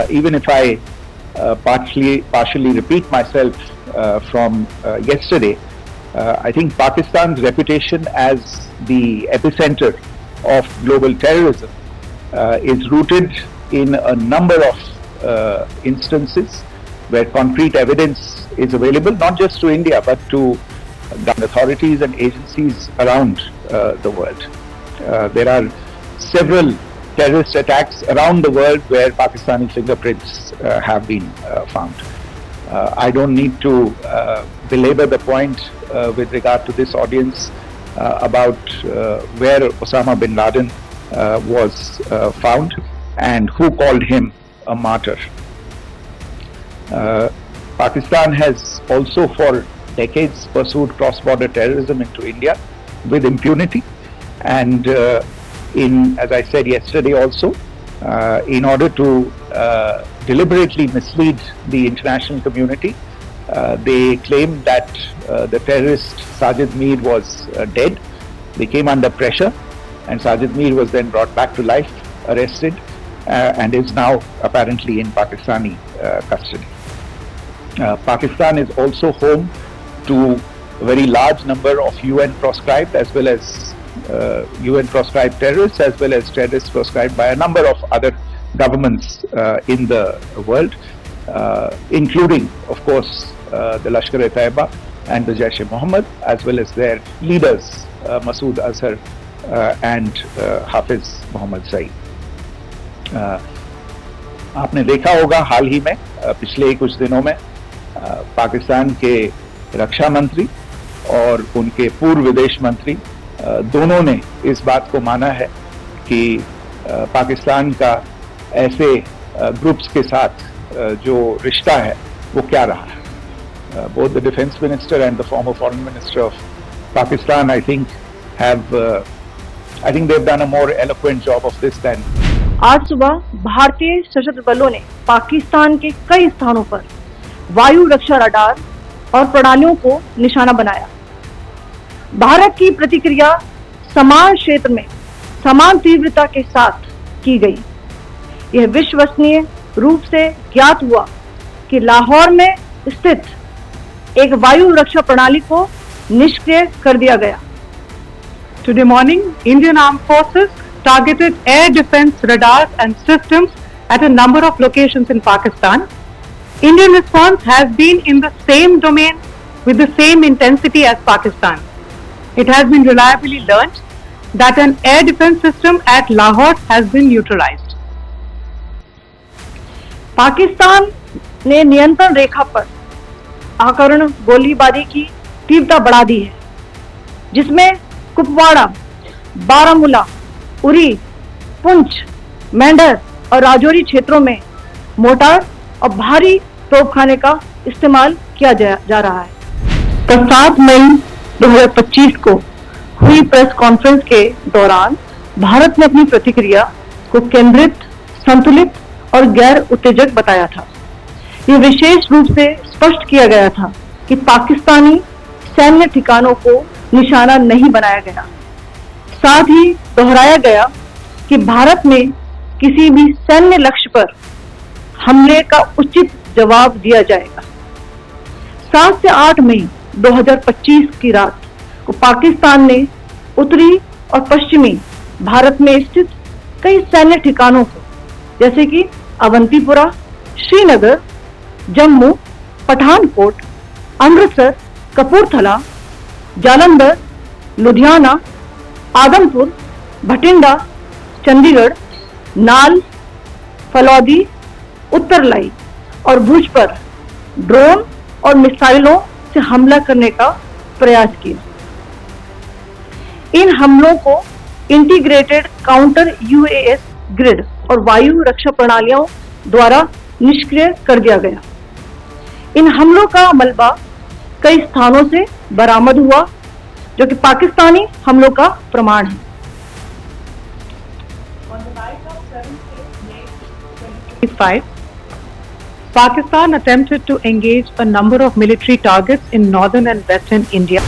Even if I partially repeat myself from yesterday, I think Pakistan's reputation as the epicenter of global terrorism is rooted in a number of instances where concrete evidence is available, not just to India, but to government authorities and agencies around the world. There are several terrorist attacks around the world where Pakistani fingerprints have been found. I don't need to belabor the point with regard to this audience about where Osama bin Laden was found and who called him a martyr. Pakistan has also for decades pursued cross-border terrorism into India with impunity, and as I said yesterday also, in order to deliberately mislead the international community, they claimed that the terrorist Sajid Mir was dead. They came under pressure, and Sajid Mir was then brought back to life, arrested, and is now apparently in Pakistani custody. Pakistan is also home to a very large number of UN proscribed as well as UN proscribed terrorists, as well as terrorists proscribed by a number of other governments in the world, including, of course, the Lashkar-e-Taiba and the Jaish-e-Mohammed, as well as their leaders, Masood Azhar and Hafiz Mohammed Saeed. आपने देखा होगा हाल ही में पिछले कुछ दिनों में पाकिस्तान के रक्षा मंत्री और उनके पूर्व विदेश मंत्री दोनों ने इस बात को माना है कि पाकिस्तान का ऐसे ग्रुप्स के साथ जो रिश्ता है वो क्या रहा है. Both the defense minister and the former foreign minister of Pakistan, I think they've done a more eloquent job of this than. आज सुबह भारतीय सशस्त्र बलों ने पाकिस्तान के कई स्थानों पर वायु रक्षा रडार और प्रणालियों को निशाना बनाया. भारत की प्रतिक्रिया समान क्षेत्र में समान तीव्रता के साथ की गई. यह विश्वसनीय रूप से ज्ञात हुआ कि लाहौर में स्थित एक वायु रक्षा प्रणाली को निष्क्रिय कर दिया गया. Today morning, Indian Armed Forces targeted air defense radars and systems at a number of locations in Pakistan. Indian response has been in the same domain with the same intensity as Pakistan. It has been reliably learnt that an air defense system at Lahore has been neutralized. Pakistan ने नियंत्रण रेखा पर आकर्ण गोलीबारी की तीव्रता बढ़ा दी है, जिसमें कुपवाड़ा, बारामूला, उरी, पुंछ, मेंढर और राजौरी क्षेत्रों में मोर्टार और भारी तोपखाने का इस्तेमाल किया जा रहा है. 7 मई 2025 को हुई प्रेस कॉन्फ्रेंस के दौरान भारत ने अपनी प्रतिक्रिया को केंद्रित, संतुलित और गैर उत्तेजक बताया था. ये विशेष रूप से स्पष्ट किया गया था कि पाकिस्तानी सैन्य ठिकानों को निशाना नहीं बनाया गया. साथ ही दोहराया गया कि भारत में किसी भी सैन्य लक्ष्य पर हमले का उचित जवाब दिया जाएगा. 7 से 8 मई 2025 की रात को पाकिस्तान ने उत्तरी और पश्चिमी भारत में स्थित कई सैन्य ठिकानों को, जैसे कि अवंतीपुरा, श्रीनगर, जम्मू, पठानकोट, अमृतसर, कपूरथला, जालंधर, लुधियाना, आदमपुर, भटिंडा, चंडीगढ़, नाल, फलौदी, उत्तरलाई और भुज पर ड्रोन और मिसाइलों से हमला करने का प्रयास किया. इन हमलों को इंटीग्रेटेड काउंटर यूएस ग्रिड और वायु रक्षा प्रणालियों द्वारा निष्क्रिय कर दिया गया. इन हमलों का मलबा कई स्थानों से बरामद हुआ, जो कि पाकिस्तानी हमलों का प्रमाण है. Pakistan attempted to engage a number of military targets in northern and western India.